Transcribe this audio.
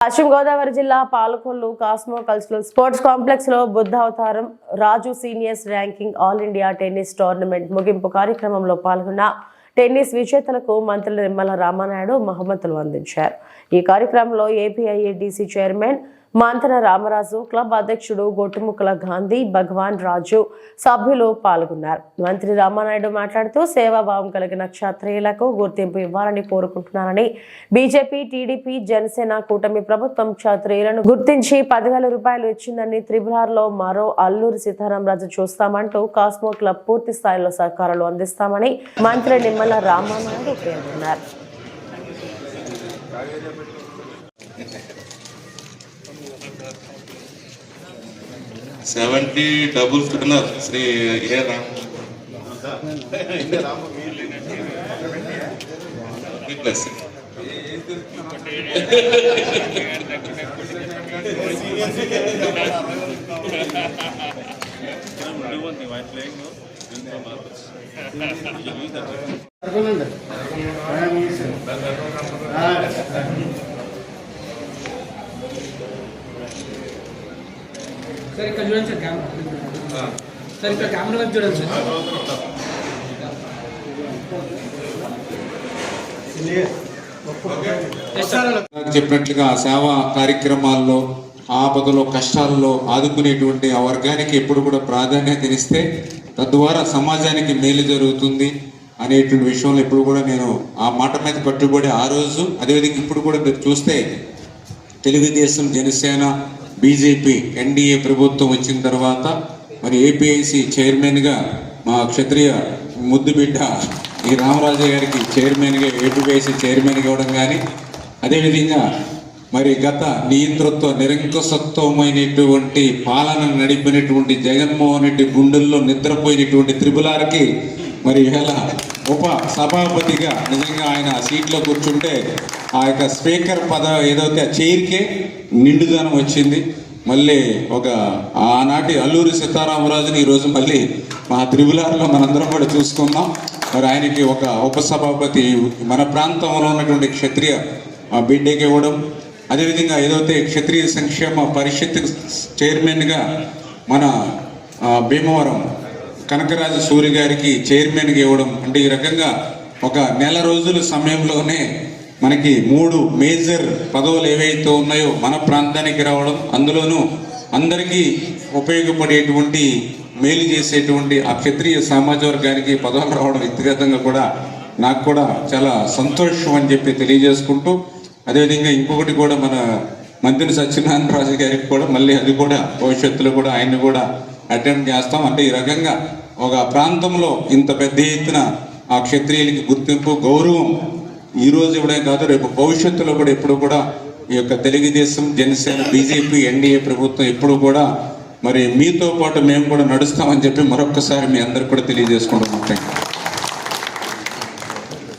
పశ్చిమ గోదావరి జిల్లా Palakollu cosmo cultural sports complex లో Buddhavataram Raju seniors ranking all India tennis tournament ముగింపు కార్యక్రమంలో పాల్గొన్న టెన్నిస్ విజేతలకు మంత్రులు నిమ్మల రామానాయుడు బహుమతులు అందించారు. ఈ కార్యక్రమంలో ఏపీఐఏడీసీ చైర్మన్ మంతన రామరాజు, క్లబ్ అధ్యక్షుడు గొట్టుముక్కల గాంధీ, భగవాన్ రాజు సభ్యులు పాల్గొన్నారు. మంత్రి రామానాయుడు మాట్లాడుతూ సేవాభావం కలిగిన క్షత్రియులకు గుర్తింపు ఇవ్వాలని కోరుకుంటున్నారని, బీజేపీ, టీడీపీ, జనసేన కూటమి ప్రభుత్వం క్షత్రియులను గుర్తించి 10,000 రూపాయలు ఇచ్చిందని, త్రిపురలో మరో అల్లూరి సీతారామరాజు చూస్తామంటూ కాస్మో క్లబ్ పూర్తి స్థాయిలో సహకారాలు అందిస్తామని మంత్రి నిమ్మల రామానాయుడు పేర్కొన్నారు. 70 డబుల్ విన్నర్ శ్రీ ఏ రామ్ ప్లస్ सर ఇక్కడ చూడండి సార్ కెమెరా సార్ ఇక్కడ కెమెరా వైపు చూడండి సార్ చెప్పినట్లుగా సేవా కార్యక్రమాల్లో ఆపదలో కష్టాల్లో ఆదుకునేటువంటి ఆ వర్గానికి ఎప్పుడు కూడా ప్రాధాన్యత ఇస్తే తద్వారా సమాజానికి మేలు జరుగుతుంది అనేటువంటి విషయంలో ఇప్పుడు కూడా నేను ఆ మాట మీద కట్టుబడి ఆ రోజు అదేవిధంగా ఇప్పుడు కూడా మీరు చూస్తే తెలుగుదేశం, జనసేన, బీజేపీ ఎన్డీఏ ప్రభుత్వం వచ్చిన తర్వాత మరి ఏపీఐసి చైర్మన్గా మా క్షత్రియ ముద్దుబిడ్డ ఈ రామరాజు గారికి చైర్మన్గా ఏపీఐసి చైర్మన్గా ఇవ్వడం కానీ, అదేవిధంగా మరి గత నియంతృత్వ నిరంకుశత్వమైనటువంటి పాలన నడిపినటువంటి జగన్మోహన్ రెడ్డి గుండెల్లో నిద్రపోయినటువంటి త్రిపులార్కి మరి ఇలా ఉప సభాపతిగా నిజంగా ఆయన సీట్లో కూర్చుంటే ఆ యొక్క స్పీకర్ పదవి ఏదైతే ఆ చైర్కే నిండుదనం వచ్చింది. మళ్ళీ ఒక ఆనాటి అల్లూరి సీతారామరాజుని ఈరోజు మళ్ళీ మా త్రిపులార్లో మనందరం కూడా చూసుకున్నాం. మరి ఆయనకి ఒక ఉపసభాపతి మన ప్రాంతంలో ఉన్నటువంటి క్షత్రియ బిడ్డకి ఇవ్వడం, అదేవిధంగా ఏదైతే క్షత్రియ సంక్షేమ పరిషత్ చైర్మన్గా మన భీమవరం కనకరాజు సూర్య గారికి చైర్మన్గా ఇవ్వడం, అంటే ఈ రకంగా ఒక నెల రోజుల సమయంలోనే మనకి 3 మేజర్ పదవులు ఏవైతే ఉన్నాయో మన ప్రాంతానికి రావడం, అందులోనూ అందరికీ ఉపయోగపడేటువంటి మేలు చేసేటువంటి ఆ క్షత్రియ సమాజ వర్గానికి పదవులు రావడం వ్యక్తిగతంగా కూడా నాకు కూడా చాలా సంతోషం అని చెప్పి తెలియజేసుకుంటూ, అదేవిధంగా ఇంకొకటి కూడా మన మంత్రి సత్యనారాయణ రాజు గారికి కూడా మళ్ళీ అది కూడా భవిష్యత్తులో కూడా ఆయన్ని కూడా అటెండ్ చేస్తాం. అంటే ఈ రకంగా ఒక ప్రాంతంలో ఇంత పెద్ద ఎత్తున ఆ క్షత్రియులకి గుర్తింపు, గౌరవం ఈరోజు ఇవ్వడే కాదు, రేపు భవిష్యత్తులో కూడా ఎప్పుడు కూడా ఈ యొక్క తెలుగుదేశం, జనసేన, బీజేపీ, ఎన్డీఏ ప్రభుత్వం ఎప్పుడు కూడా మరి మీతో పాటు మేము కూడా నడుస్తామని చెప్పి మరొక్కసారి మీ అందరికి కూడా తెలియజేసుకుంటున్నాం. Thank you.